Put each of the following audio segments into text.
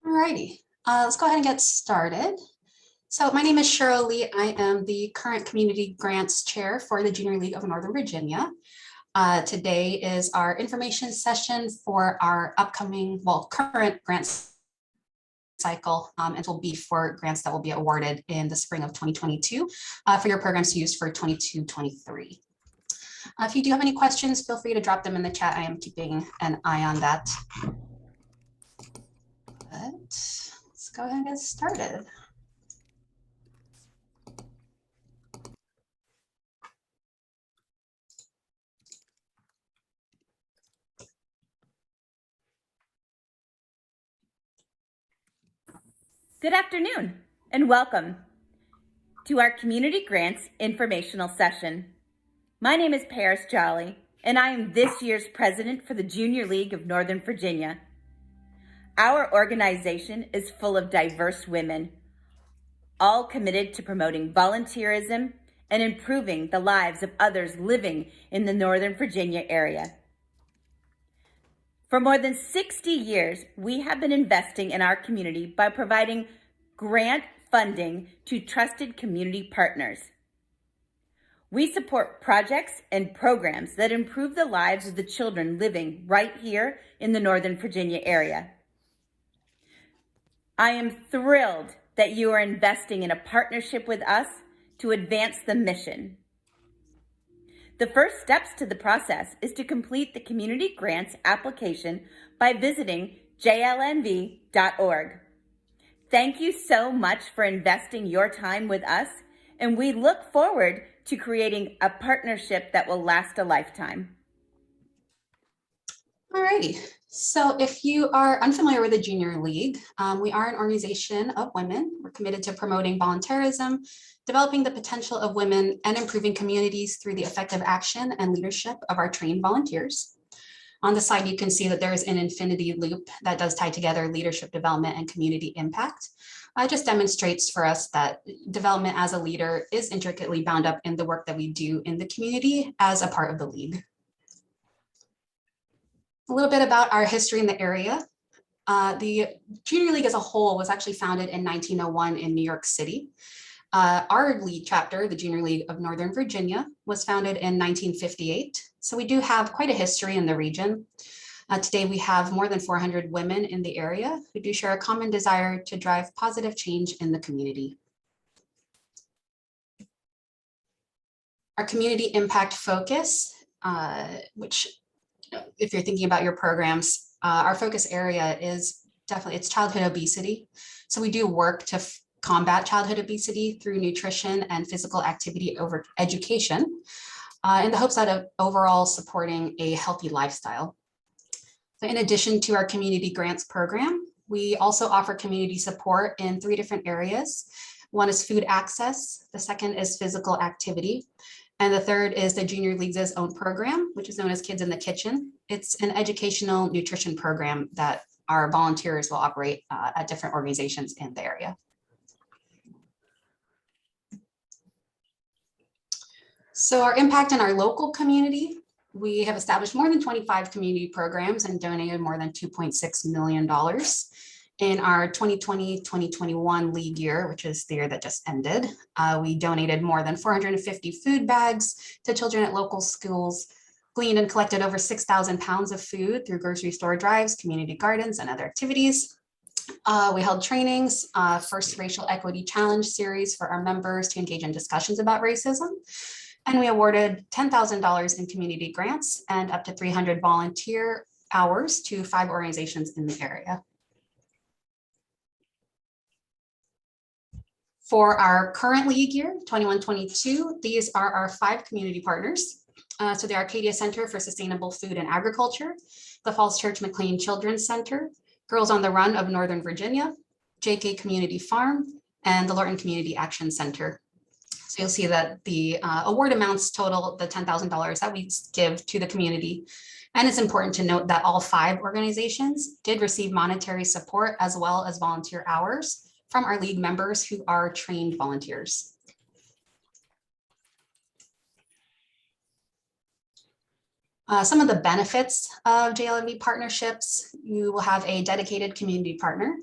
Alrighty, let's go ahead and get started. So my name is Cheryl Lee. I am the current Community Grants Chair for the Junior League of Northern Virginia. Today is our information session for our upcoming, current grants cycle, and it will be for grants that will be awarded in the spring of 2022 for your programs to use for 22-23. If you do have any questions, feel free to drop them in the chat. I am keeping an eye on that. But let's go ahead and get started. Good afternoon and welcome to our Community Grants informational session. My name is Paris Jolly and I am this year's president for the Junior League of Northern Virginia. Our organization is full of diverse women, all committed to promoting volunteerism and improving the lives of others living in the Northern Virginia area. For more than 60 years, we have been investing in our community by providing grant funding to trusted community partners. We support projects and programs that improve the lives of the children living right here in the Northern Virginia area. I am thrilled that you are investing in a partnership with us to advance the mission. The first steps to the process is to complete the community grants application by visiting jlnv.org. Thank you so much for investing your time with us, and we look forward to creating a partnership that will last a lifetime. Alrighty, so if you are unfamiliar with the Junior League, we are an organization of women. We're committed to promoting volunteerism, developing the potential of women, and improving communities through the effective action and leadership of our trained volunteers. On the side, you can see that there is an infinity loop that does tie together leadership development and community impact. It just demonstrates for us that development as a leader is intricately bound up in the work that we do in the community as a part of the league. A little bit about our history in the area. The Junior League as a whole was actually founded in 1901 in New York City. Our league chapter, the Junior League of Northern Virginia, was founded in 1958. So we do have quite a history in the region. Today we have more than 400 women in the area who do share a common desire to drive positive change in the community. Our community impact focus, which if you're thinking about your programs, our focus area is definitely, it's childhood obesity. So we do work to combat childhood obesity through nutrition and physical activity over education in the hopes of overall supporting a healthy lifestyle. So in addition to our community grants program, we also offer community support in 3 different areas. One is food access, the second is physical activity, and the third is the Junior League's own program, which is known as Kids in the Kitchen. It's an educational nutrition program that our volunteers will operate at different organizations in the area. So our impact in our local community, we have established more than 25 community programs and donated more than $2.6 million. In our 2020-2021 league year, which is the year that just ended, we donated more than 450 food bags to children at local schools, gleaned and collected over 6,000 pounds of food through grocery store drives, community gardens, and other activities. We held trainings, first racial equity challenge series for our members to engage in discussions about racism. And we awarded $10,000 in community grants and up to 300 volunteer hours to 5 organizations in the area. For our current league year, 21-22, these are our 5 community partners. So the Arcadia Center for Sustainable Food and Agriculture, the Falls Church McLean Children's Center, Girls on the Run of Northern Virginia, JK Community Farm, and the Lorton Community Action Center. So you'll see that the award amounts total the $10,000 that we give to the community. And it's important to note that all 5 organizations did receive monetary support as well as volunteer hours from our league members who are trained volunteers. Some of the benefits of JLNV partnerships: you will have a dedicated community partner.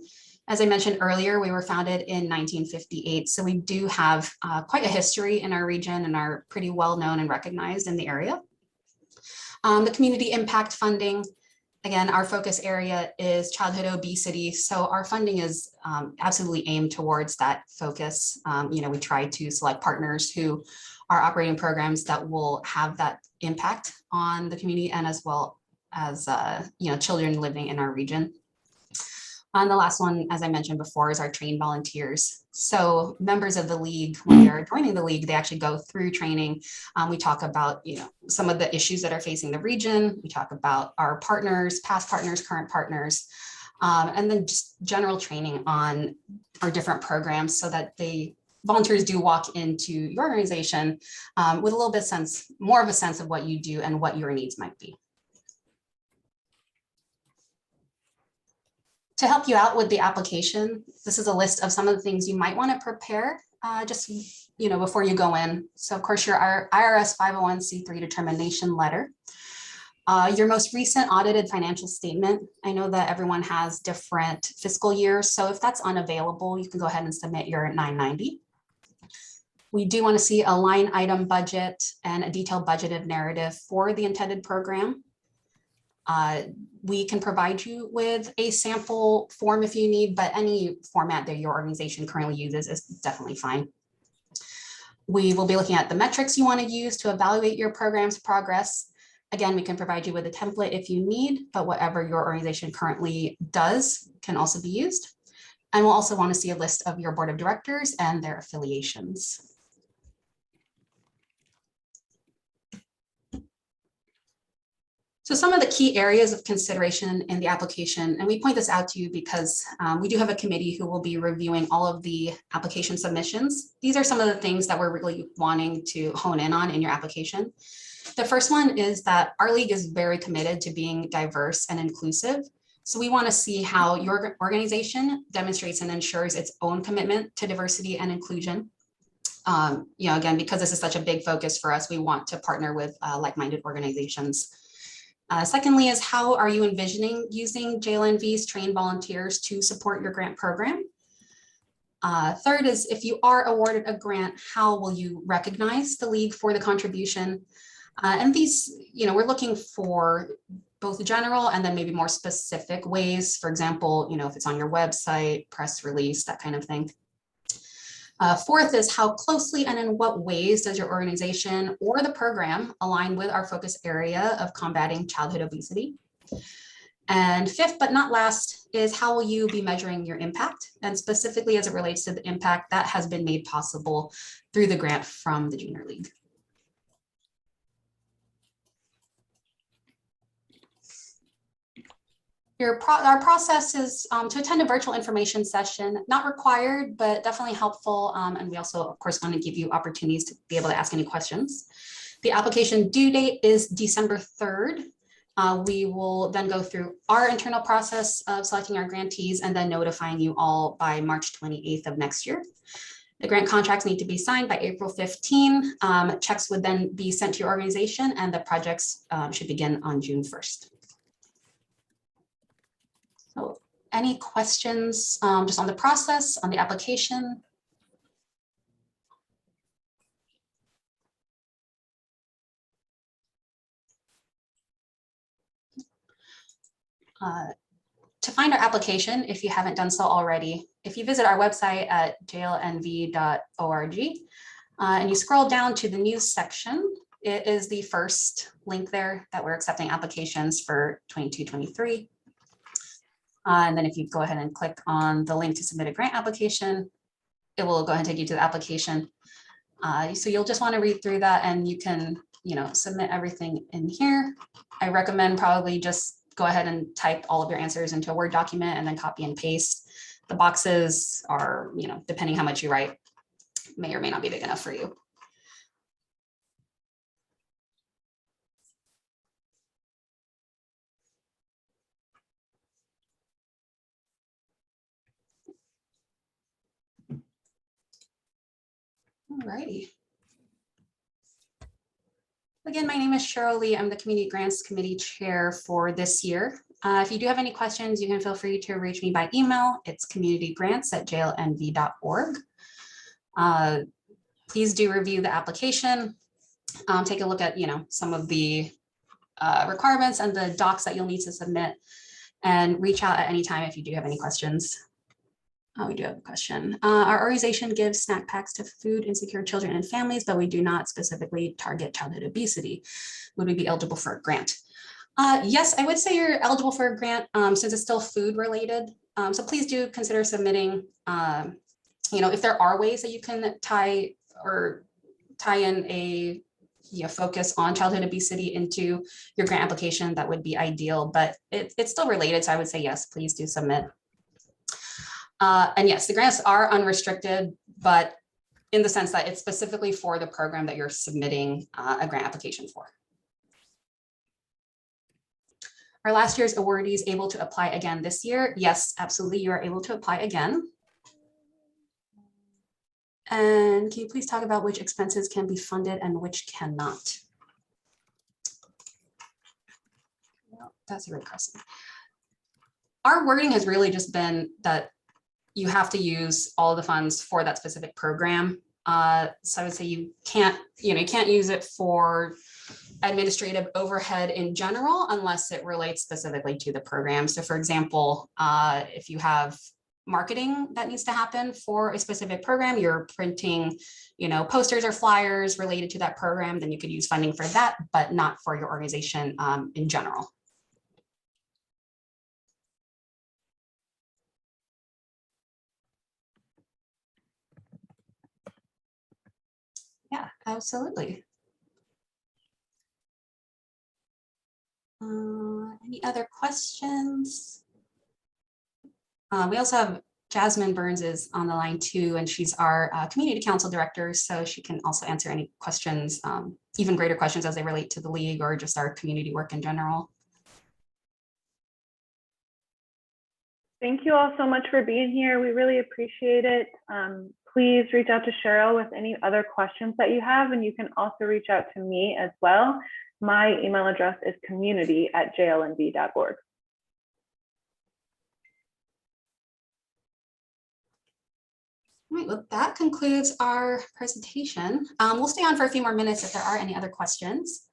As I mentioned earlier, we were founded in 1958, so we do have quite a history in our region and are pretty well known and recognized in the area. The community impact funding, again, our focus area is childhood obesity, so our funding is absolutely aimed towards that focus. We try to select partners who are operating programs that will have that impact on the community and as well as children living in our region. And the last one, as I mentioned before, is our trained volunteers. So members of the league, when they're joining the league, they actually go through training. We talk about, some of the issues that are facing the region. We talk about our partners, past partners, current partners, and then just general training on our different programs so that volunteers do walk into your organization with a little bit more of a sense of what you do and what your needs might be. To help you out with the application, this is a list of some of the things you might want to prepare just before you go in. So of course, your IRS 501c3 determination letter, your most recent audited financial statement. I know that everyone has different fiscal years, so if that's unavailable, you can go ahead and submit your 990. We do want to see a line item budget and a detailed budgeted narrative for the intended program. We can provide you with a sample form if you need, but any format that your organization currently uses is definitely fine. We will be looking at the metrics you want to use to evaluate your program's progress. Again, we can provide you with a template if you need, but whatever your organization currently does can also be used. And we'll also want to see a list of your board of directors and their affiliations. So some of the key areas of consideration in the application, and we point this out to you because we do have a committee who will be reviewing all of the application submissions. These are some of the things that we're really wanting to hone in on in your application. The first one is that our league is very committed to being diverse and inclusive. So we want to see how your organization demonstrates and ensures its own commitment to diversity and inclusion. Again, because this is such a big focus for us, we want to partner with like-minded organizations. Secondly is how are you envisioning using JLNV's trained volunteers to support your grant program? Third is if you are awarded a grant, how will you recognize the league for the contribution? And these, we're looking for both general and then maybe more specific ways. For example, if it's on your website, press release, that kind of thing. Fourth is how closely and in what ways does your organization or the program align with our focus area of combating childhood obesity? And fifth, but not last, is how will you be measuring your impact? And specifically as it relates to the impact that has been made possible through the grant from the Junior League. Our process is to attend a virtual information session, not required, but definitely helpful. And we also, of course, want to give you opportunities to be able to ask any questions. The application due date is December 3rd. We will then go through our internal process of selecting our grantees and then notifying you all by March 28th of next year. The grant contracts need to be signed by April 15. Checks would then be sent to your organization and the projects should begin on June 1st. So any questions just on the process, on the application? To find our application, if you haven't done so already, if you visit our website at jlnv.org and you scroll down to the news section, it is the first link there that we're accepting applications for 22-23. And then if you go ahead and click on the link to submit a grant application, it will go ahead and take you to the application. So you'll just want to read through that and you can, submit everything in here. I recommend probably just go ahead and type all of your answers into a Word document and then copy and paste. The boxes are, depending how much you write, may or may not be big enough for you. Alrighty. Again, my name is Cheryl Lee. I'm the Community Grants Committee Chair for this year. If you do have any questions, you can feel free to reach me by email. It's communitygrants@jlnv.org. Please do review the application. Take a look at, some of the requirements and the docs that you'll need to submit, and reach out at any time if you do have any questions. We do have a question. Our organization gives snack packs to food insecure children and families, but we do not specifically target childhood obesity. Would we be eligible for a grant? Yes, I would say you're eligible for a grant since it's still food related. So please do consider submitting. If there are ways that you can tie in a focus on childhood obesity into your grant application, that would be ideal, but it's still related. So I would say yes, please do submit. And yes, the grants are unrestricted, but in the sense that it's specifically for the program that you're submitting a grant application for. Are last year's awardees able to apply again this year? Yes, absolutely. You are able to apply again. And can you please talk about which expenses can be funded and which cannot? Well, that's a great question. Our wording has really just been that you have to use all the funds for that specific program. So I would say you can't use it for administrative overhead in general unless it relates specifically to the program. So for example, if you have marketing that needs to happen for a specific program, you're printing, posters or flyers related to that program, then you could use funding for that, but not for your organization in general. Yeah, absolutely. Any other questions? We also have Jasmine Burns is on the line too, and she's our community council director, so she can also answer any questions, even greater questions as they relate to the league or just our community work in general. Thank you all so much for being here. We really appreciate it. Please reach out to Cheryl with any other questions that you have, and you can also reach out to me as well. My email address is community@jlnv.org. All right, well, that concludes our presentation. We'll stay on for a few more minutes if there are any other questions.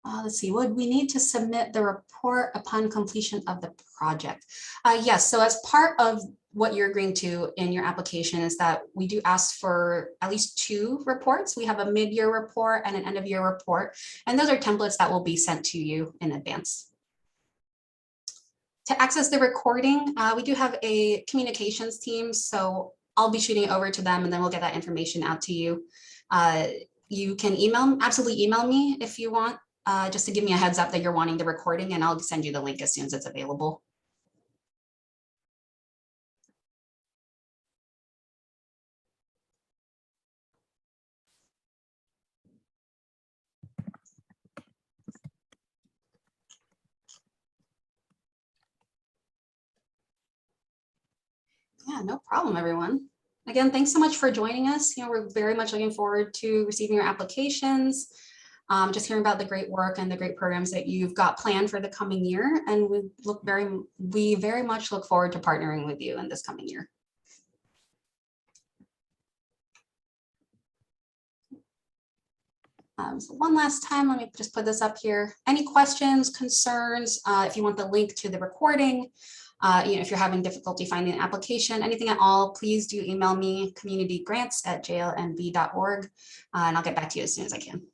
Let's see, would we need to submit the report upon completion of the project? Yes, so as part of what you're agreeing to in your application is that we do ask for at least 2 reports. We have a mid-year report and an end-of-year report, and those are templates that will be sent to you in advance. To access the recording, we do have a communications team, so I'll be shooting it over to them and then we'll get that information out to you. You can absolutely email me if you want, just to give me a heads up that you're wanting the recording, and I'll send you the link as soon as it's available. Yeah, no problem, everyone. Again, thanks so much for joining us. We're very much looking forward to receiving your applications, just hearing about the great work and the great programs that you've got planned for the coming year. And we very much look forward to partnering with you in this coming year. So one last time, let me just put this up here. Any questions, concerns, if you want the link to the recording, if you're having difficulty finding an application, anything at all, please do email me, communitygrants@jlnv.org, and I'll get back to you as soon as I can.